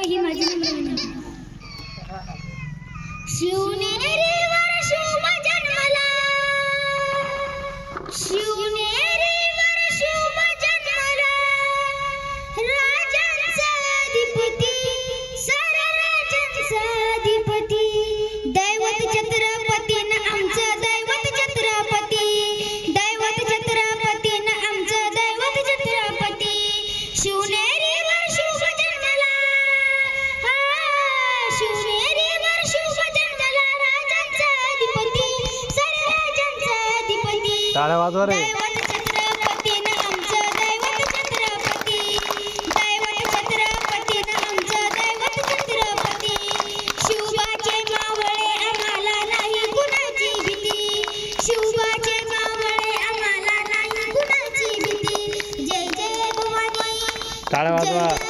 यावं ही माझी नम्र विनंती. शिवनेरीवर शुभ जन्मला, शिवनेरीवर शुभ जन्मला, राजांचा अधिपती, साऱ्या राजांचा अधिपती, दैवत छत्रपती न आमचं दैवत छत्रपती, दैवत छत्रपती न आमचं दैवत छत्रपती. शिवनेरीवर शुभ जन्मला, शिवनेरीवर शुभ जन्मला, राजांचा अधिपती, साऱ्या राजांचा अधिपती, टाळ्या वाजवा रे. दैवत छत्रपती न आमचं दैवत छत्रपती, दैवत छत्रपती न आमचं दैवत छत्रपती. शिवबाचे मावळे आम्हाला नाही कुणाची भीती, शिवबाचे मावळे आम्हाला नाही कुणाची भीती. जय जय भवानी, टाळ्या जय वाजवा. जय